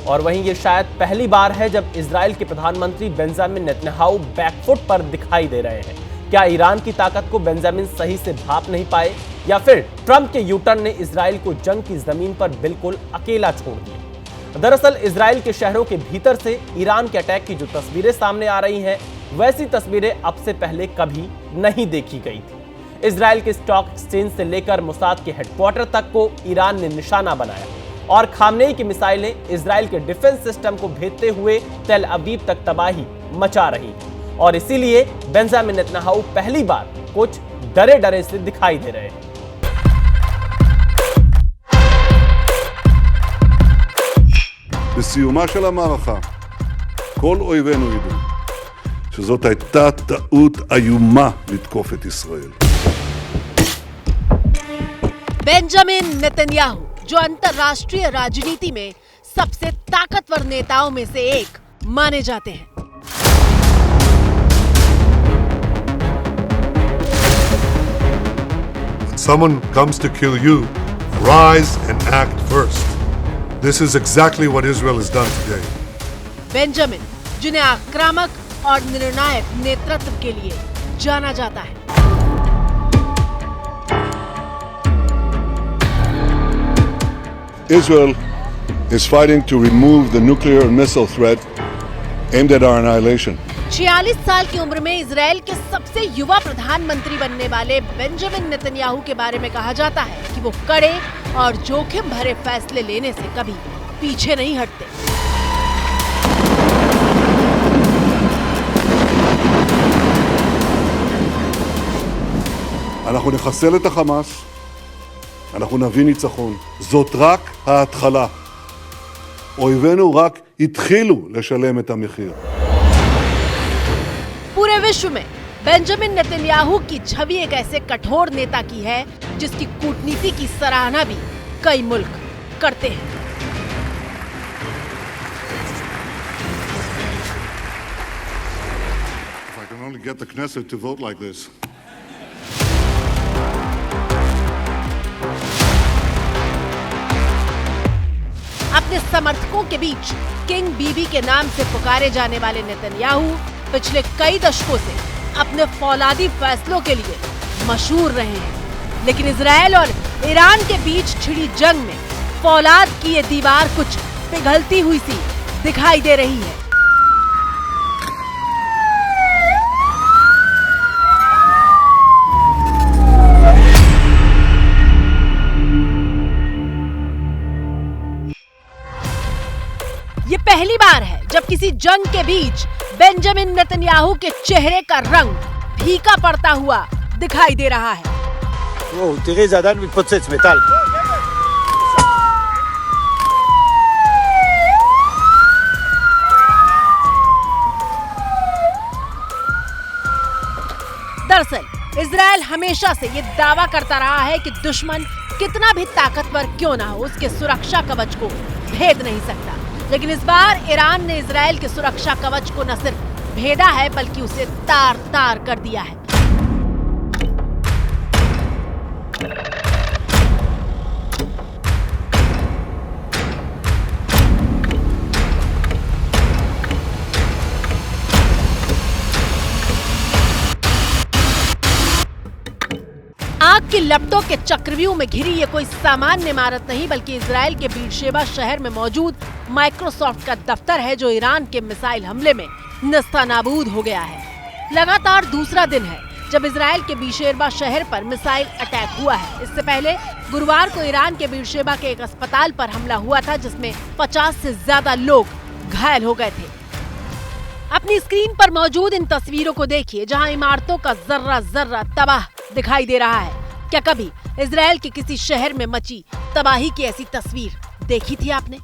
और वहीं ये शायद पहली बार है जब इजराइल के प्रधानमंत्री बेंजामिन नेतन्याहू बैकफुट पर दिखाई दे रहे हैं। क्या ईरान की ताकत को बेंजामिन सही से भांप नहीं पाए, या फिर ट्रंप के यूटर्न ने इजराइल को जंग की जमीन पर बिल्कुल अकेला छोड़ दिया? दरअसल इजराइल के शहरों के भीतर से ईरान के अटैक की जो तस्वीरें सामने आ रही हैं, वैसी तस्वीरें अब से पहले कभी नहीं देखी गई थी। इजराइल के स्टॉक एक्सचेंज से लेकर मोसाद के हेडक्वार्टर तक को ईरान ने निशाना बनाया और खामनेई की मिसाइलें इजराइल के डिफेंस सिस्टम को भेदते हुए तेल अवीव तक तबाही मचा रही हैं। और इसीलिए बेंजामिन नेतन्याहू पहली बार कुछ डरे डरे से दिखाई दे रहे हैं। בסיומה של המערכה, כל אויבינו ידעו שזאת הייתה טעות איומה לתקוף את ישראל. बेंजामिन नेतन्याहू, जो अंतर्राष्ट्रीय राजनीति में सबसे ताकतवर नेताओं में से एक माने जाते हैं। When someone comes to kill you, rise and act first. This is exactly what Israel has done today. Benjamin, जिन्हें आक्रामक और निर्णायक नेतृत्व के लिए जाना जाता है। Israel is fighting to remove the nuclear and missile threat aimed at our annihilation. 46 साल की उम्र में इजराइल के सबसे युवा प्रधानमंत्री बनने वाले बेंजामिन नेतन्याहू के बारे में कहा जाता है कि वो कड़े और जोखिम भरे फैसले लेने से कभी पीछे नहीं हटते। אנחנו נחסל את החמאס, אנחנו נביא ניצחון. זאת רק ההתחלה. אויבינו רק התחילו לשלם את המחיר. पूरे विश्व में बेंजामिन नेतन्याहू की छवि एक ऐसे कठोर नेता की है जिसकी कूटनीति की सराहना भी कई मुल्क करते हैं। If I can only get the Knesset to vote like this. अपने समर्थकों के बीच किंग बीबी के नाम से पुकारे जाने वाले नेतन्याहू पिछले कई दशकों से अपने फौलादी फैसलों के लिए मशहूर रहे हैं। लेकिन इजराइल और ईरान के बीच छिड़ी जंग में फौलाद की ये दीवार कुछ पिघलती हुई सी दिखाई दे रही है। ये पहली बार है जब किसी जंग के बीच बेंजामिन नेतन्याहू के चेहरे का रंग फीका पड़ता हुआ दिखाई दे रहा है। תראי, זה עדיין מתפוצץ, מטל. दरअसल इजराइल हमेशा से ये दावा करता रहा है कि दुश्मन कितना भी ताकतवर क्यों ना हो, उसके सुरक्षा कवच को भेद नहीं सकता। लेकिन इस बार ईरान ने इजराइल के सुरक्षा कवच को न सिर्फ भेदा है बल्कि उसे तार तार कर दिया है। आग की लपटों के चक्रव्यूह में घिरी ये कोई सामान्य इमारत नहीं बल्कि इजराइल के बीरशेबा शहर में मौजूद माइक्रोसॉफ्ट का दफ्तर है, जो ईरान के मिसाइल हमले में नस्तानाबूद हो गया है। लगातार दूसरा दिन है जब इजराइल के बीरशेबा शहर पर मिसाइल अटैक हुआ है। इससे पहले गुरुवार को ईरान के बीरशेबा के एक अस्पताल पर हमला हुआ था जिसमें 50 से ज्यादा लोग घायल हो गए थे। अपनी स्क्रीन पर मौजूद इन तस्वीरों को देखिए जहां इमारतों का जर्रा जर्रा तबाह दिखाई दे रहा है। क्या कभी इजराइल के किसी शहर में मची तबाही की ऐसी तस्वीर देखी थी आपने?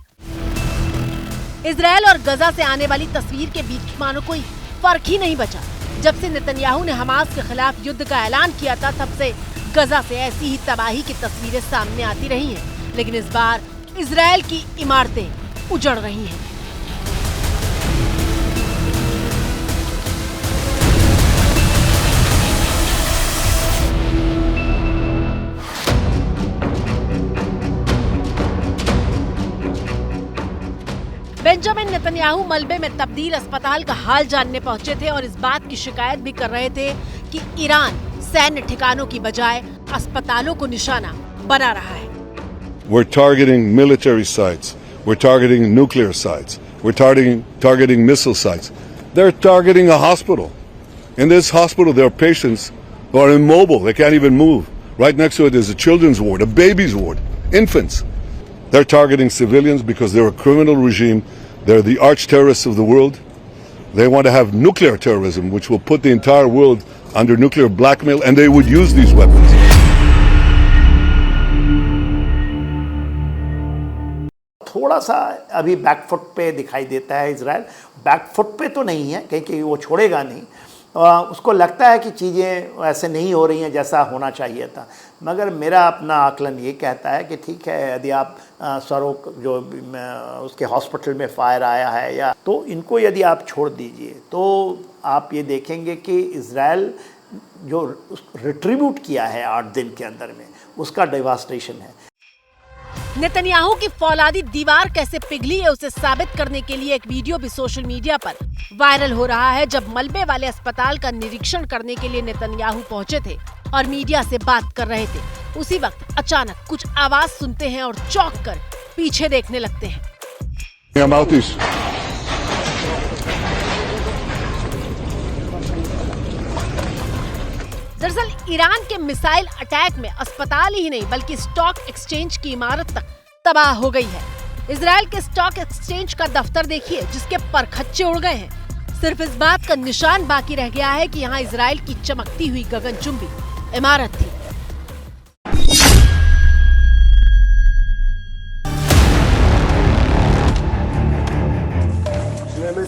इजराइल और गजा से आने वाली तस्वीर के बीच मानो कोई फर्क ही नहीं बचा। जब से नेतन्याहू ने हमास के खिलाफ युद्ध का ऐलान किया था तब से गजा से ऐसी ही तबाही की तस्वीरें सामने आती रही हैं। लेकिन इस बार इजराइल की इमारतें उजड़ रही हैं। बेंजामिन नेतन्याहू मलबे में तब्दील अस्पताल का हाल जानने पहुंचे थे और इस बात की शिकायत भी कर रहे थे कि ईरान सैन्य ठिकानों की बजाय अस्पतालों को निशाना बना रहा है। We're targeting military sites. We're targeting nuclear sites. We're targeting missile sites. They're targeting a hospital. In this hospital, there are patients who are immobile. They can't even move. Right next to it is a children's ward, a baby's ward, infants. They're targeting civilians because they're a criminal regime. They're the arch terrorists of the world. They want to have nuclear terrorism, which will put the entire world under nuclear blackmail, and they would use these weapons. थोड़ा सा अभी back foot पे दिखाई देता है Israel. Back foot पे तो नहीं है, क्योंकि वो छोड़ेगा नहीं। उसको लगता है कि चीज़ें ऐसे नहीं हो रही हैं जैसा होना चाहिए था, मगर मेरा अपना आकलन ये कहता है कि ठीक है, यदि आप सरोक जो उसके हॉस्पिटल में फायर आया है या तो इनको यदि आप छोड़ दीजिए तो आप ये देखेंगे कि इजराइल जो रिट्रीब्यूट किया है 8 दिन के अंदर में, उसका डिवास्टेशन है। नेतन्याहू की फौलादी दीवार कैसे पिघली है उसे साबित करने के लिए एक वीडियो भी सोशल मीडिया पर वायरल हो रहा है, जब मलबे वाले अस्पताल का निरीक्षण करने के लिए नेतन्याहू पहुंचे थे और मीडिया से बात कर रहे थे। उसी वक्त अचानक कुछ आवाज सुनते हैं और चौंक कर पीछे देखने लगते हैं। दरअसल ईरान के मिसाइल अटैक में अस्पताल ही नहीं बल्कि स्टॉक एक्सचेंज की इमारत तक तबाह हो गई है। इजराइल के स्टॉक एक्सचेंज का दफ्तर देखिए, जिसके परखच्चे उड़ गए हैं। सिर्फ इस बात का निशान बाकी रह गया है कि यहाँ इजराइल की चमकती हुई गगनचुंबी इमारत थी।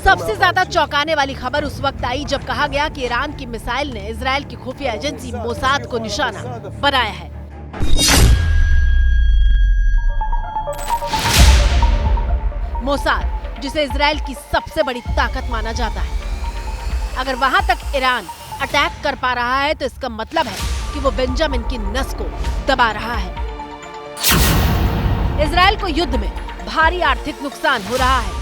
सबसे ज्यादा चौंकाने वाली खबर उस वक्त आई जब कहा गया कि ईरान की मिसाइल ने इजराइल की खुफिया एजेंसी मोसाद को निशाना बनाया है। मोसाद, जिसे इजराइल की सबसे बड़ी ताकत माना जाता है, अगर वहां तक ईरान अटैक कर पा रहा है तो इसका मतलब है कि वो बेंजामिन की नस को दबा रहा है। इजराइल को युद्ध में भारी आर्थिक नुकसान हो रहा है।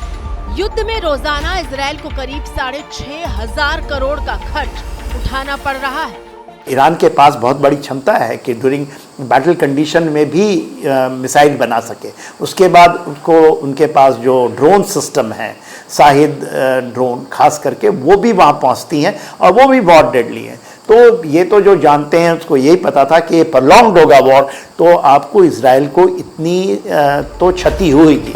युद्ध में रोजाना इजराइल को करीब 6,500 करोड़ का खर्च उठाना पड़ रहा है। ईरान के पास बहुत बड़ी क्षमता है कि ड्यूरिंग बैटल कंडीशन में भी मिसाइल बना सके। उसके बाद उनके पास जो ड्रोन सिस्टम है, शाहिद ड्रोन खास करके, वो भी वहाँ पहुँचती हैं और वो भी बहुत डेडली हैं। तो ये तो जो जानते हैं उसको यही पता था कि ये प्रलॉन्ग्ड होगा वॉर, तो आपको इजराइल को इतनी तो क्षति होगी।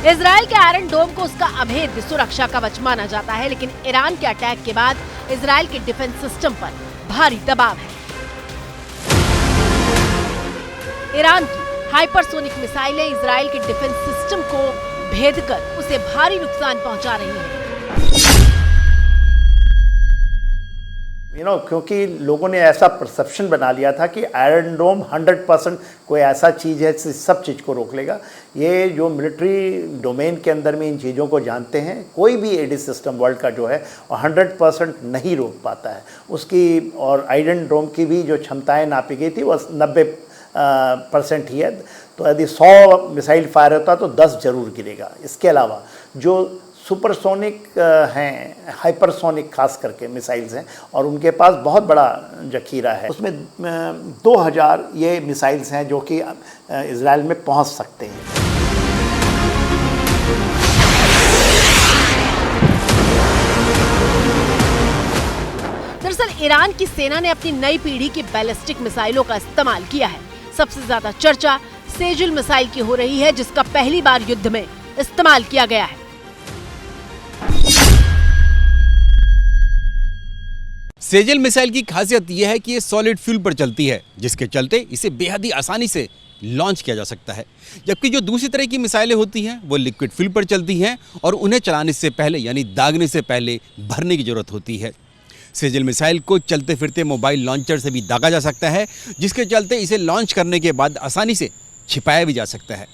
इजराइल के आयरन डोम को उसका अभेद्य सुरक्षा कवच माना जाता है, लेकिन ईरान के अटैक के बाद इजराइल के डिफेंस सिस्टम पर भारी दबाव है। ईरान की हाइपरसोनिक मिसाइलें इजराइल के डिफेंस सिस्टम को भेदकर उसे भारी नुकसान पहुंचा रही हैं। क्योंकि लोगों ने ऐसा परसेप्शन बना लिया था कि आयरन डोम 100% कोई ऐसा चीज़ है जिस सब चीज़ को रोक लेगा। ये जो मिलिट्री डोमेन के अंदर में इन चीज़ों को जानते हैं, कोई भी एडी सिस्टम वर्ल्ड का जो है 100% नहीं रोक पाता है उसकी। और आयरन डोम की भी जो क्षमताएं नापी गई थी वो 90% ही है। तो यदि 100 मिसाइल फायर होता तो 10 जरूर गिरेगा। इसके अलावा जो सुपरसोनिक हैं, हाइपरसोनिक खास करके मिसाइल्स हैं, और उनके पास बहुत बड़ा जखीरा है। उसमें 2000 ये मिसाइल्स हैं जो कि इजराइल में पहुंच सकते हैं। दरअसल ईरान की सेना ने अपनी नई पीढ़ी की बैलिस्टिक मिसाइलों का इस्तेमाल किया है। सबसे ज्यादा चर्चा सेजुल मिसाइल की हो रही है, जिसका पहली बार युद्ध में इस्तेमाल किया गया है। सेजल मिसाइल की खासियत यह है कि ये सॉलिड फ्यूल पर चलती है, जिसके चलते इसे बेहद ही आसानी से लॉन्च किया जा सकता है। जबकि जो दूसरी तरह की मिसाइलें होती हैं वो लिक्विड फ्यूल पर चलती हैं और उन्हें चलाने से पहले यानी दागने से पहले भरने की जरूरत होती है। सेजल मिसाइल को चलते फिरते मोबाइल लॉन्चर से भी दागा जा सकता है, जिसके चलते इसे लॉन्च करने के बाद आसानी से छिपाया भी जा सकता है।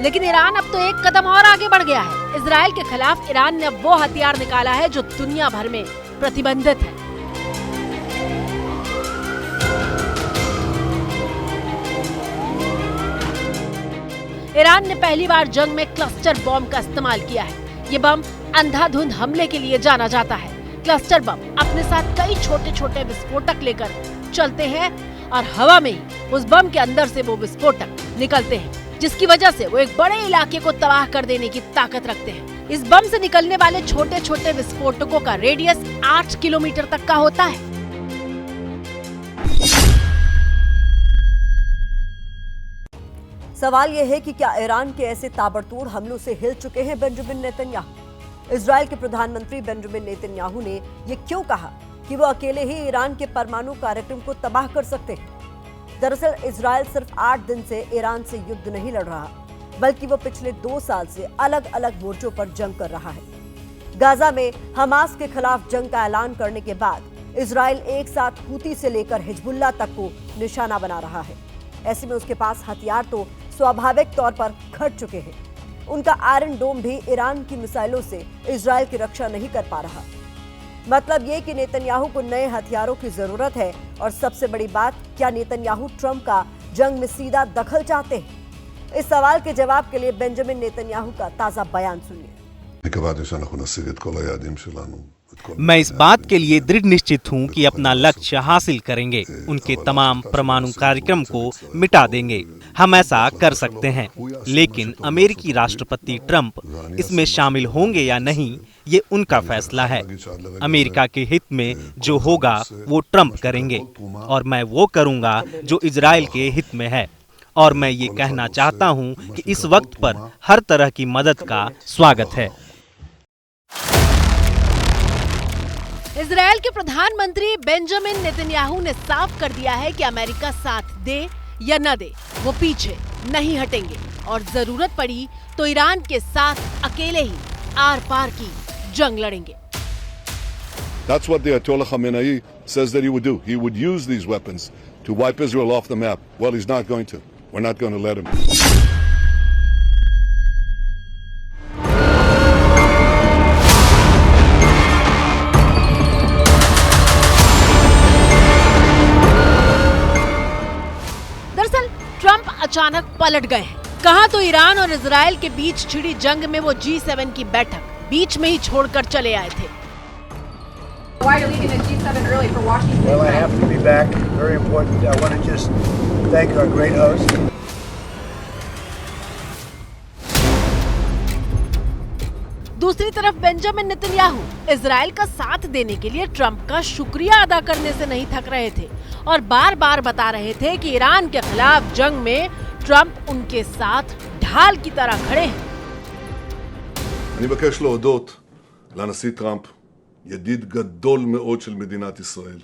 लेकिन ईरान अब तो एक कदम और आगे बढ़ गया है। इजराइल के खिलाफ ईरान ने अब वो हथियार निकाला है जो दुनिया भर में प्रतिबंधित है। ईरान ने पहली बार जंग में क्लस्टर बम का इस्तेमाल किया है। ये बम अंधाधुंध हमले के लिए जाना जाता है। क्लस्टर बम अपने साथ कई छोटे छोटे विस्फोटक लेकर चलते हैं और हवा में ही उस बम के अंदर से वो विस्फोटक निकलते हैं, जिसकी वजह से वो एक बड़े इलाके को तबाह कर देने की ताकत रखते हैं। इस बम से निकलने वाले छोटे छोटे विस्फोटकों का रेडियस 8 किलोमीटर तक का होता है। सवाल यह है कि क्या ईरान के ऐसे ताबड़तोड़ हमलों से हिल चुके हैं बेंजामिन नेतन्याहू? इजराइल के प्रधानमंत्री बेंजामिन नेतन्याहू ने यह क्यों कहा कि वो अकेले ही ईरान के परमाणु कार्यक्रम को तबाह कर सकते हैं? दरअसल इजराइल सिर्फ 8 दिन से ईरान से युद्ध नहीं लड़ रहा, बल्कि वो पिछले 2 साल से अलग अलग मोर्चों पर जंग कर रहा है। गाजा में हमास के खिलाफ जंग का ऐलान करने के बाद इजराइल एक साथ हूती से लेकर हिजबुल्लाह तक को निशाना बना रहा है। ऐसे में उसके पास हथियार तो स्वाभाविक तौर पर घट चुके हैं। उनका आयरन डोम भी ईरान की मिसाइलों से इजराइल की रक्षा नहीं कर पा रहा। मतलब ये कि नेतन्याहू को नए हथियारों की जरूरत है। और सबसे बड़ी बात, क्या नेतन्याहू ट्रंप का जंग में सीधा दखल चाहते हैं? इस सवाल के जवाब के लिए बेंजामिन नेतन्याहू का ताजा बयान सुनिए। मैं इस बात के लिए दृढ़ निश्चित हूं कि अपना लक्ष्य हासिल करेंगे। उनके तमाम परमाणु कार्यक्रम को मिटा देंगे। हम ऐसा कर सकते हैं, लेकिन अमेरिकी राष्ट्रपति ट्रंप इसमें शामिल होंगे या नहीं, ये उनका फैसला है। अमेरिका के हित में जो होगा वो ट्रंप करेंगे और मैं वो करूंगा जो इजराइल के हित में है। और मैं ये कहना चाहता हूं कि इस वक्त पर हर तरह की मदद का स्वागत है। इजराइल के प्रधानमंत्री बेंजामिन नेतन्याहू ने साफ कर दिया है कि अमेरिका साथ दे या न दे, वो पीछे नहीं हटेंगे और जरूरत पड़ी तो ईरान के साथ अकेले ही आर पार की जंग लड़ेंगे। That's what the Ayatollah Khamenei says that he would do. He would use these weapons to wipe Israel off the map. Well, he's not going to. We're not going to let him. दरअसल Trump अचानक पलट गए हैं। कहा तो Iran और Israel के बीच छिड़ी जंग में वो G7 की बैठक बीच में ही छोड़कर चले आए थे। Why are you leaving the G7 early for Washington? Well, I have to be back. Very important. I want to just thank our great host. दूसरी तरफ बेंजामिन नेतन्याहू इजराइल का साथ देने के लिए ट्रंप का शुक्रिया अदा करने से नहीं थक रहे थे और बार बार बता रहे थे कि ईरान के खिलाफ जंग में ट्रंप उनके साथ ढाल की तरह खड़े हैं। אני מבקש להודות לנשיא טראמפ, ידיד גדול מאוד של מדינת ישראל.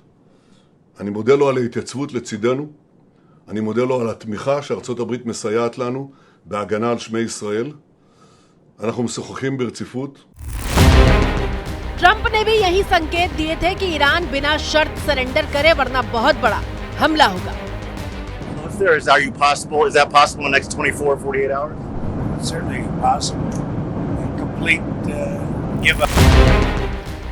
אני מודה לו על ההתייצבות לצידנו. אני מודה לו על התמיכה שארצות הברית מסייעת לנו בהגנה על שמי ישראל. אנחנו משוחחים ברציפות. ट्रंप ने भी यही संकेत दिए थे कि ईरान बिना शर्त सरेंडर करे वरना बहुत बड़ा हमला होगा। Is that possible in the next 24 or 48 hours? Certainly possible. Complete give up.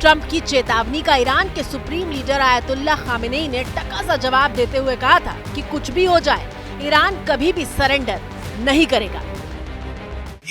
Trump की चेतावनी का ईरान के सुप्रीम लीडर आयतुल्लाह खामेनेई ने टका सा जवाब देते हुए कहा था कि कुछ भी हो जाए ईरान कभी भी सरेंडर नहीं करेगा।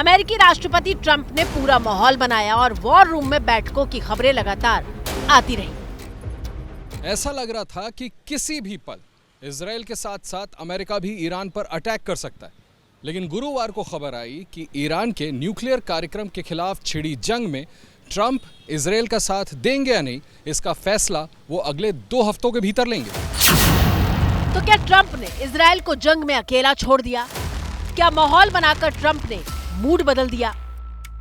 अमेरिकी राष्ट्रपति ट्रंप ने पूरा माहौल बनाया और वॉर रूम में बैठकों की खबरें लगातार आती रही। ऐसा लग रहा था कि किसी भी पल इजराइल के साथ साथ अमेरिका भी ईरान पर अटैक कर सकता है, लेकिन गुरुवार को खबर आई कि ईरान के न्यूक्लियर कार्यक्रम के खिलाफ छिड़ी जंग में ट्रंप इजराइल का साथ देंगे या नहीं, इसका फैसला वो अगले 2 हफ्तों के भीतर लेंगे। तो क्या ट्रंप ने इजराइल को जंग में अकेला छोड़ दिया? क्या माहौल बनाकर ट्रंप ने मूड बदल दिया?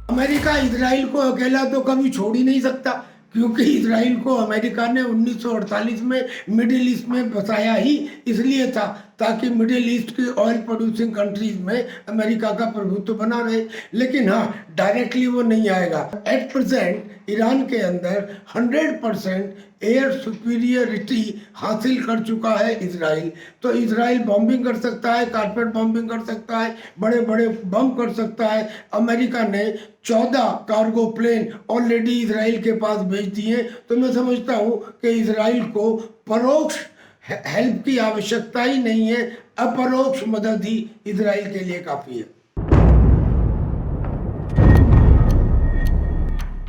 अमेरिका इजराइल को अकेला तो कभी छोड़ ही नहीं सकता, क्योंकि इजराइल को अमेरिका ने 1948 में मिडिल ईस्ट में बसाया ही इसलिए था ताकि मिडिल ईस्ट की ऑयल प्रोड्यूसिंग कंट्रीज में अमेरिका का प्रभुत्व बना रहे। लेकिन हाँ, डायरेक्टली वो नहीं आएगा। एट प्रेजेंट ईरान के अंदर 100% एयर सुपीरियरिटी हासिल कर चुका है इजराइल। तो इजराइल बॉम्बिंग कर सकता है, कारपेट बॉम्बिंग कर सकता है, बड़े बड़े बम कर सकता है। अमेरिका ने 14 कार्गो प्लेन ऑलरेडी इजराइल के पास भेज दिए। तो मैं समझता हूँ कि इजराइल को परोक्ष हेल्प की आवश्यकता ही नहीं है, अपरोक्ष मदद ही इजराइल के लिए काफी है।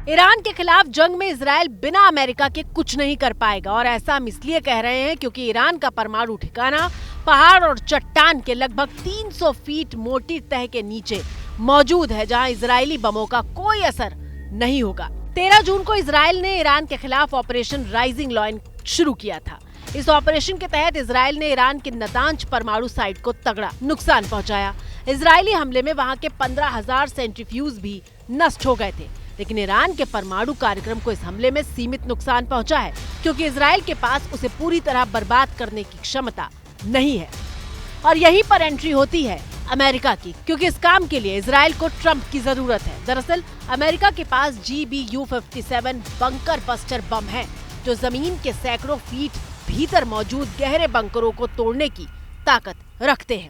ईरान के खिलाफ जंग में इजराइल बिना अमेरिका के कुछ नहीं कर पाएगा, और ऐसा हम इसलिए कह रहे हैं क्योंकि ईरान का परमाणु ठिकाना पहाड़ और चट्टान के लगभग 300 फीट मोटी तह के नीचे मौजूद है, जहां इजरायली बमों का कोई असर नहीं होगा। 13 जून को इजराइल ने ईरान के खिलाफ ऑपरेशन राइजिंग लायन शुरू किया था। इस ऑपरेशन के तहत इजराइल ने ईरान के नतांज परमाणु साइट को तगड़ा नुकसान पहुंचाया। इजरायली हमले में वहां के 15,000 सेंट्रीफ्यूज भी नष्ट हो गए थे। लेकिन ईरान के परमाणु कार्यक्रम को इस हमले में सीमित नुकसान पहुंचा है, क्योंकि इजराइल के पास उसे पूरी तरह बर्बाद करने की क्षमता नहीं है। और यहीं पर एंट्री होती है अमेरिका की, क्योंकि इस काम के लिए इजराइल को ट्रंप की जरूरत है। दरअसल अमेरिका के पास GBU-57 बंकर बस्टर बम है, जो जमीन के सैकड़ों फीट भीतर मौजूद गहरे बंकरों को तोड़ने की ताकत रखते हैं।